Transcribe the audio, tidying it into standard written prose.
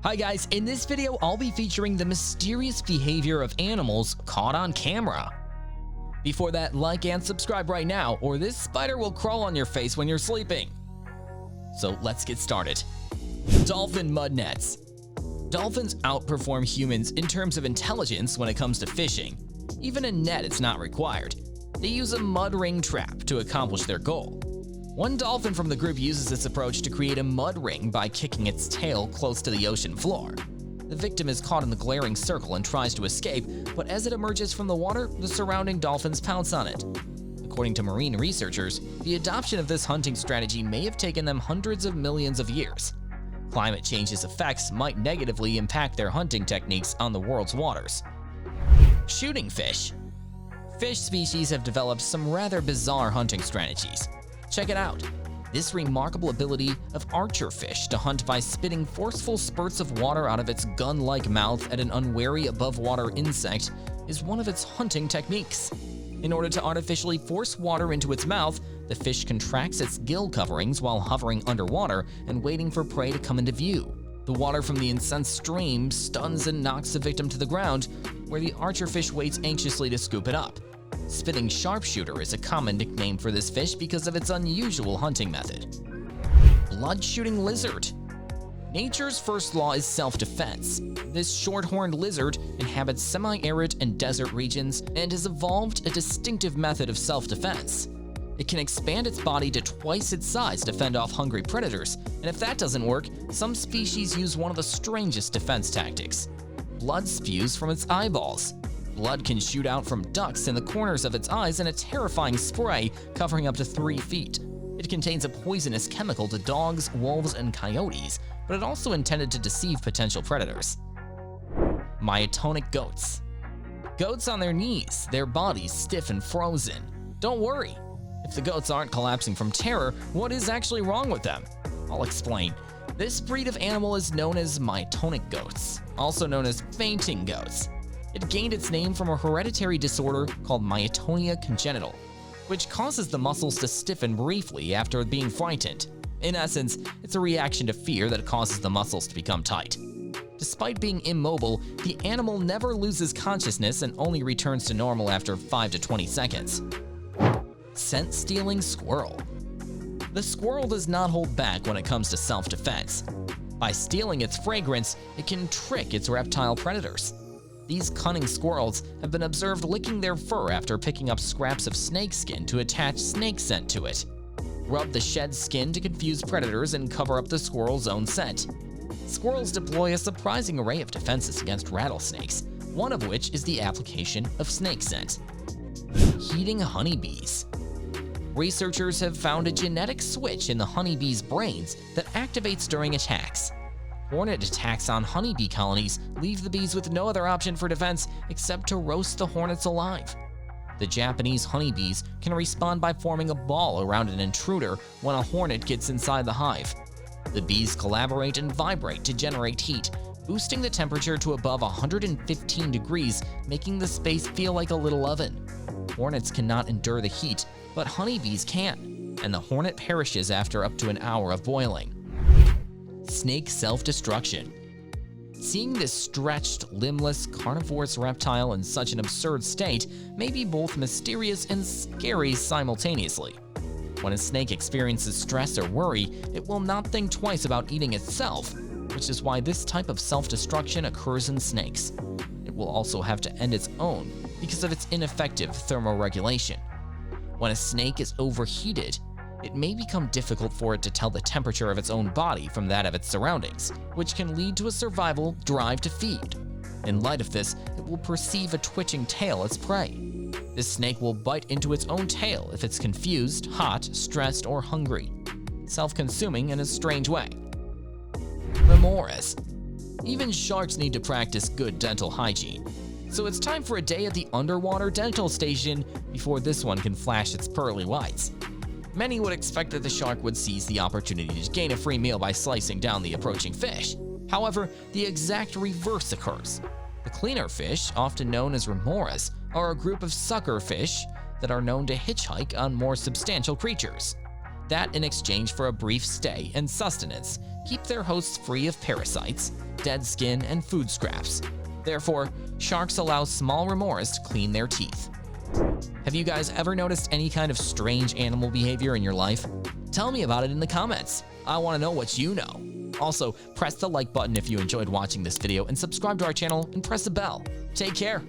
Hi guys, in this video I'll be featuring the mysterious behavior of animals caught on camera. Before that, like and subscribe right now or this spider will crawl on your face when you're sleeping. So let's get started. Dolphin mud nets. Dolphins outperform humans in terms of intelligence when it comes to fishing. Even a net is not required. They use a mud ring trap to accomplish their goal. One dolphin from the group uses this approach to create a mud ring by kicking its tail close to the ocean floor. The victim is caught in the glaring circle and tries to escape, but as it emerges from the water, the surrounding dolphins pounce on it. According to marine researchers, the adoption of this hunting strategy may have taken them hundreds of millions of years. Climate change's effects might negatively impact their hunting techniques on the world's waters. Shooting fish. Fish species have developed some rather bizarre hunting strategies. Check it out. This remarkable ability of archerfish to hunt by spitting forceful spurts of water out of its gun-like mouth at an unwary above-water insect is one of its hunting techniques. In order to artificially force water into its mouth, the fish contracts its gill coverings while hovering underwater and waiting for prey to come into view. The water from the incensed stream stuns and knocks the victim to the ground, where the archerfish waits anxiously to scoop it up. Spitting sharpshooter is a common nickname for this fish because of its unusual hunting method. Blood-shooting lizard. Nature's first law is self-defense. This short-horned lizard inhabits semi-arid and desert regions and has evolved a distinctive method of self-defense. It can expand its body to twice its size to fend off hungry predators, and if that doesn't work, some species use one of the strangest defense tactics. Blood spews from its eyeballs. Blood can shoot out from ducts in the corners of its eyes in a terrifying spray covering up to 3 feet. It contains a poisonous chemical to dogs, wolves, and coyotes, but it also intended to deceive potential predators. Myotonic goats. Goats on their knees, their bodies stiff and frozen. Don't worry. If the goats aren't collapsing from terror, what is actually wrong with them? I'll explain. This breed of animal is known as myotonic goats, also known as fainting goats. It gained its name from a hereditary disorder called myotonia congenital, which causes the muscles to stiffen briefly after being frightened. In essence, it's a reaction to fear that causes the muscles to become tight. Despite being immobile, the animal never loses consciousness and only returns to normal after 5 to 20 seconds. Scent-stealing squirrel. The squirrel does not hold back when it comes to self-defense. By stealing its fragrance, it can trick its reptile predators. These cunning squirrels have been observed licking their fur after picking up scraps of snake skin to attach snake scent to it. Rub the shed skin to confuse predators and cover up the squirrel's own scent. Squirrels deploy a surprising array of defenses against rattlesnakes, one of which is the application of snake scent. Heating honeybees. Researchers have found a genetic switch in the honeybees' brains that activates during attacks. Hornet attacks on honeybee colonies leave the bees with no other option for defense except to roast the hornets alive. The Japanese honeybees can respond by forming a ball around an intruder when a hornet gets inside the hive. The bees collaborate and vibrate to generate heat, boosting the temperature to above 115 degrees, making the space feel like a little oven. Hornets cannot endure the heat, but honeybees can, and the hornet perishes after up to an hour of boiling. Snake self-destruction. Seeing this stretched, limbless, carnivorous reptile in such an absurd state may be both mysterious and scary simultaneously. When a snake experiences stress or worry, it will not think twice about eating itself, which is why this type of self-destruction occurs in snakes. It will also have to end its own because of its ineffective thermoregulation. When a snake is overheated, it may become difficult for it to tell the temperature of its own body from that of its surroundings, which can lead to a survival drive to feed. In light of this, it will perceive a twitching tail as prey. This snake will bite into its own tail if it's confused, hot, stressed, or hungry, self-consuming in a strange way. Remoras. Even sharks need to practice good dental hygiene, so it's time for a day at the underwater dental station before this one can flash its pearly whites. Many would expect that the shark would seize the opportunity to gain a free meal by slicing down the approaching fish. However, the exact reverse occurs. The cleaner fish, often known as remoras, are a group of sucker fish that are known to hitchhike on more substantial creatures. that in exchange for a brief stay and sustenance, keep their hosts free of parasites, dead skin, and food scraps. Therefore, sharks allow small remores to clean their teeth. Have you guys ever noticed any kind of strange animal behavior in your life? Tell me about it in the comments. I want to know what you know. Also, press the like button if you enjoyed watching this video and subscribe to our channel and press the bell. Take care.